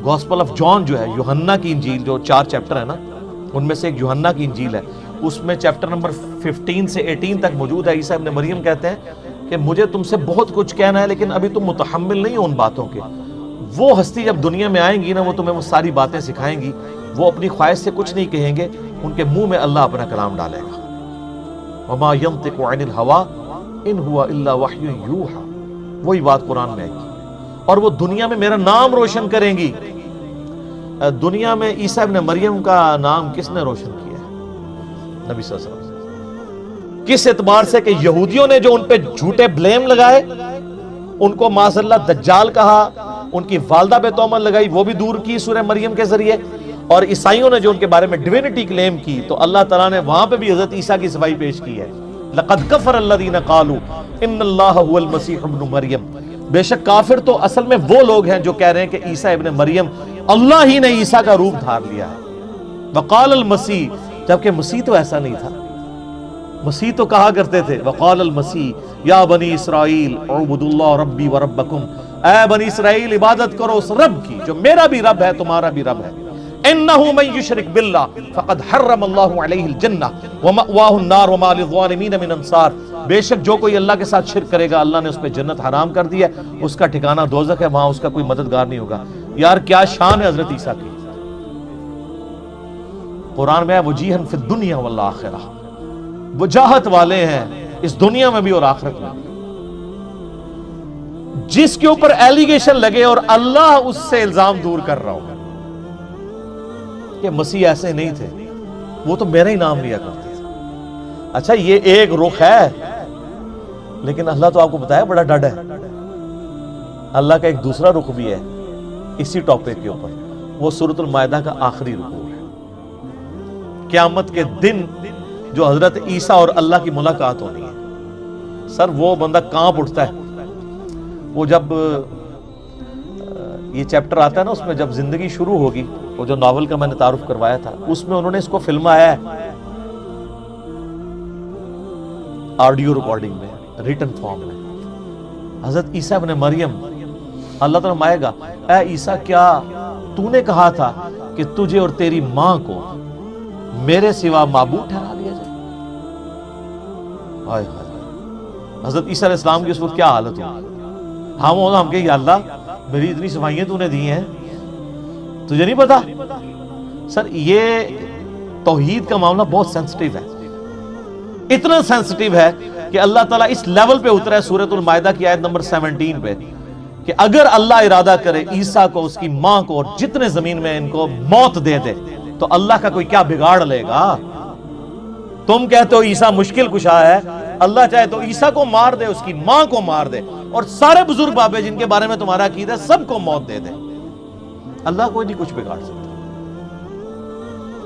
Gospel of John جو ہے، یوحنا کی انجیل جو 4 چیپٹر ہے نا، ان میں سے ایک یوحنا کی انجیل ہے، اس میں چیپٹر نمبر 15 سے 18 تک موجود ہے۔ عیسیٰ ابن مریم کہتے ہیں کہ مجھے تم سے بہت کچھ کہنا ہے لیکن ابھی تم متحمل نہیں ہو ان باتوں کے۔ وہ ہستی جب دنیا میں آئیں گی نا، وہ تمہیں وہ ساری باتیں سکھائیں گی، وہ اپنی خواہش سے کچھ نہیں کہیں گے، ان کے منہ میں اللہ اپنا کلام ڈالے گا۔ وما ينطق عن الهوى ان هو الا وحی یوحى، وہی بات قرآن میں آئی گی، اور وہ دنیا میں میرا نام روشن کریں گی۔ دنیا میں عیسیٰ ابن مریم کا نام کس نے روشن کیا ہے؟ نبی صلی اللہ علیہ وسلم۔ کس اعتبار سے کہ یہودیوں نے جو ان پہ جھوٹے بلیم لگائے، ان کو معاذ اللہ دجال کہا، ان کی والدہ پہ تہمت لگائی، وہ بھی دور کی سورہ مریم کے ذریعے، اور عیسائیوں نے جو ان کے بارے میں ڈیوینٹی کلیم کی، تو اللہ تعالیٰ نے وہاں پہ بھی حضرت عیسیٰ کی صفائی پیش کی ہے۔ لقد کفر الذین قالوا ان اللہ هو المسیح ابن مریم، بے شک کافر تو اصل میں وہ لوگ ہیں جو کہہ رہے ہیں کہ عیسیٰ ابن مریم اللہ ہی نے عیسیٰ کا روپ دھار لیا ہے۔ وقال المسیح، جبکہ مسیح تو ایسا نہیں تھا، مسیح تو کہا کرتے تھے وقال المسیح یا بنی اسرائیل اعبدوا اللہ ربی و ربکم، اے بنی اسرائیل عبادت کرو اس رب کی جو میرا بھی رب ہے تمہارا بھی رب ہے۔ انہ من یشرک باللہ فقد حرم اللہ علیہ الجنہ ومأواہ النار وما للظالمین من انصار، بے شک جو کوئی اللہ کے ساتھ شرک کرے گا اللہ نے اس پہ جنت حرام کر دی ہے، اس کا ٹھکانہ دوزخ ہے، وہاں اس کا کوئی مددگار نہیں ہوگا۔ یار کیا شان ہے حضرت عیسیٰ کی، قرآن میں ہے وجیہا فی الدنیا والآخرہ، وجاہت والے ہیں اس دنیا میں بھی اور آخرت میں بھی۔ جس کے اوپر ایلیگیشن لگے اور اللہ اس سے الزام دور کر رہا ہو کہ مسیح ایسے نہیں تھے، وہ تو میرا ہی نام لیا کرتے تھے۔ اچھا یہ ایک رخ ہے، لیکن اللہ تو آپ کو بتایا بڑا ڈڈ ہے۔ اللہ کا ایک دوسرا رخ بھی ہے اسی ٹاپک کے اوپر، وہ سورۃ المائدہ کا آخری رکوع ہے، قیامت کے دن جو حضرت عیسیٰ اور اللہ کی ملاقات ہونی ہے۔ سر وہ بندہ کانپ اٹھتا ہے، وہ جب یہ چیپٹر آتا ہے نا، اس میں جب زندگی شروع ہوگی، وہ جو ناول کا میں نے تعارف کروایا تھا، اس میں انہوں نے اس کو فلمایا ہے آڈیو ریکارڈنگ میں، ریٹن فارم میں۔ حضرت عیسیٰ ابن مریم، اللہ تعالیٰ مائے گا اے عیسیٰ کیا تو نے کہا تھا کہ تجھے اور تیری ماں کو میرے سوا معبود ٹھہرا دیا جائے؟ ہائے ہائے، حضرت عیسیٰ علیہ السلام کی اس وقت کیا حالت ہوگی؟ ہم کہ یا اللہ میری اتنی صفائیاں تو نے دی ہیں، تجھے نہیں پتا؟ سر یہ توحید کا معاملہ بہت سینسٹیو ہے، اتنا سینسٹیو ہے کہ اللہ تعالیٰ اس لیول پہ اترا ہے سورۃ المائدہ کی آیت نمبر 17 پہ کہ اگر اللہ ارادہ کرے عیسیٰ کو، اس کی ماں کو اور جتنے زمین میں ان کو موت دے دے تو اللہ کا کوئی کیا بگاڑ لے گا؟ تم کہتے ہو عیسیٰ مشکل کشا ہے، اللہ چاہے تو عیسیٰ کو مار دے، اس کی ماں کو مار دے، اور سارے بزرگ بابے جن کے بارے میں تمہارا عقیدہ ہے سب کو موت دے دے، اللہ کوئی نہیں کچھ بگاڑ سکتا۔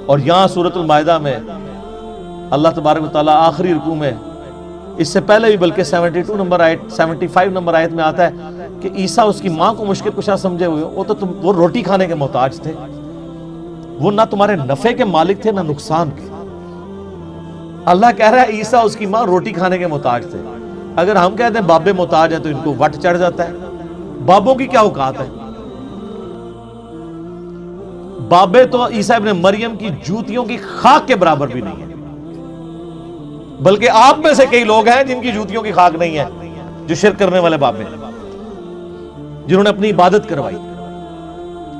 اور یہاں سورۃ المائدہ میں اللہ تبارک و تعالیٰ آخری رکوع میں، اس سے پہلے بھی بلکہ 72 نمبر آیت 75 نمبر آیت میں آتا ہے کہ عیسیٰ اس کی ماں کو مشکل کشا سمجھے ہوئے، وہ روٹی کھانے کے محتاج تھے، وہ نہ تمہارے نفع کے مالک تھے نہ نقصان کے۔ اللہ کہہ رہا ہے عیسیٰ اس کی ماں روٹی کھانے کے محتاج تھے۔ اگر ہم کہتے ہیں بابے محتاج ہیں تو ان کو وٹ چڑھ جاتا ہے، بابوں کی کیا اوقات ہے؟ بابے تو عیسیٰ ابن مریم کی جوتیوں کی خاک کے برابر بھی نہیں ہے، بلکہ آپ میں سے کئی لوگ ہیں جن کی جوتیوں کی خاک نہیں ہے، جو شرک کرنے والے بابے جنہوں نے اپنی عبادت کروائی۔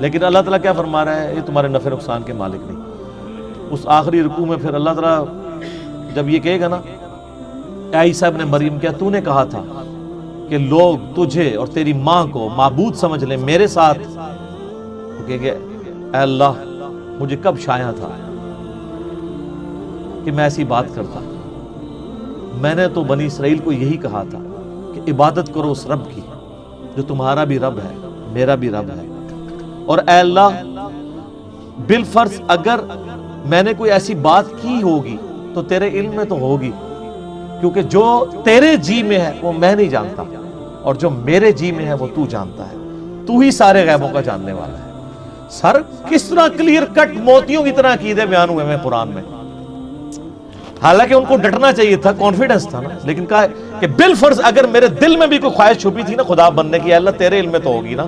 لیکن اللہ تعالیٰ کیا فرما رہا ہے؟ یہ تمہارے نفع نقصان کے مالک نہیں۔ اس آخری رکوع میں پھر اللہ تعالیٰ جب یہ کہے گا نا اے عیسیٰ ابن مریم کیا تو نے کہا تھا کہ لوگ تجھے اور تیری ماں کو معبود سمجھ لیں میرے ساتھ، تو کہے گے اے اللہ مجھے کب شایع تھا کہ میں ایسی بات کرتا؟ میں نے تو بنی اسرائیل کو یہی کہا تھا کہ عبادت کرو اس رب کی جو تمہارا بھی رب ہے میرا بھی رب ہے، اور اے اللہ بالفرض اگر میں نے کوئی ایسی بات کی ہوگی تو تیرے علم میں تو ہوگی، کیونکہ جو تیرے جی میں ہے وہ میں نہیں جانتا، اور جو میرے جی میں ہے وہ تو جانتا ہے، تو ہی سارے غیبوں کا جاننے والا ہے۔ سر کس طرح کلیئر کٹ موتیوں کی طرح عقیدے بیان ہوئے ہیں قرآن میں، حالانکہ ان کو ڈٹنا چاہیے تھا، کانفیڈنس تھا نا، لیکن کہا کہ بالفرض اگر میرے دل میں بھی کوئی خواہش چھپی تھی نا خدا بننے کی، اللہ تیرے علم میں تو ہوگی نا۔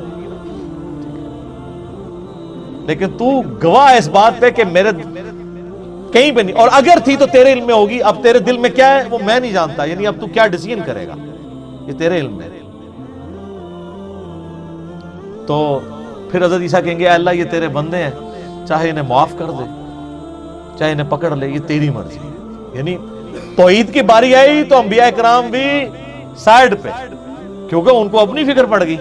لیکن تو گواہ اس بات پہ کہ میرے کہیں پہ نہیں، اور اگر تھی تو تیرے علم میں ہوگی، اب تیرے دل میں کیا ہے وہ میں نہیں جانتا، یعنی اب تو کیا ڈیسیژن کرے گا یہ تیرے علم میں۔ تو پھر حضرت عیسیٰ کہیں گے اے اللہ یہ تیرے بندے ہیں، چاہے انہیں معاف کر دے چاہے انہیں پکڑ لے، یہ تیری مرضی ہے۔ یعنی توحید کی باری آئی تو انبیاء کرام بھی سائیڈ پہ، کیونکہ ان کو اپنی فکر پڑ گئی۔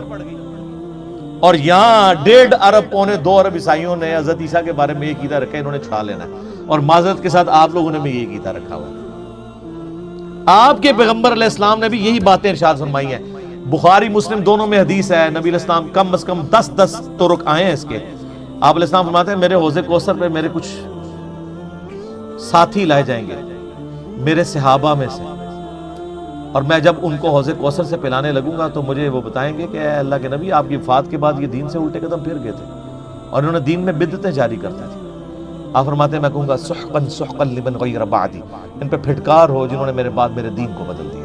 اور یہاں 1.5 ارب پونے 2 ارب عیسائیوں نے حضرت عیسیٰ کے بارے میں یہ عقیدہ رکھا ہے انہوں نے چھڑا لینا ہے، اور معذرت کے ساتھ آپ لوگوں نے بھی یہ عقیدہ رکھا ہوا ہے۔ آپ کے پیغمبر علیہ السلام نے بھی یہی باتیں ارشاد فرمائی ہیں، بخاری مسلم دونوں میں حدیث ہے، نبی علیہ السلام کم از کم 10 طرق آئے ہیں اس کے۔ آپ علیہ السلام فرماتے ہیں میرے حوض کوثر پہ میرے کچھ ساتھی لائے جائیں گے میرے صحابہ میں سے، اور میں جب ان کو حوض کوثر سے پلانے لگوں گا تو مجھے وہ بتائیں گے کہ اے اللہ کے نبی آپ کی وفات کے بعد یہ دین سے الٹے قدم پھر گئے تھے اور انہوں نے دین میں بدعتیں جاری کرتے تھے۔ آپ فرماتے ہیں میں کہوں گا سحقا سحقا لمن غیر بعدی، ان پہ پھٹکار ہو جنہوں نے میرے بعد میرے دین کو بدل دیا۔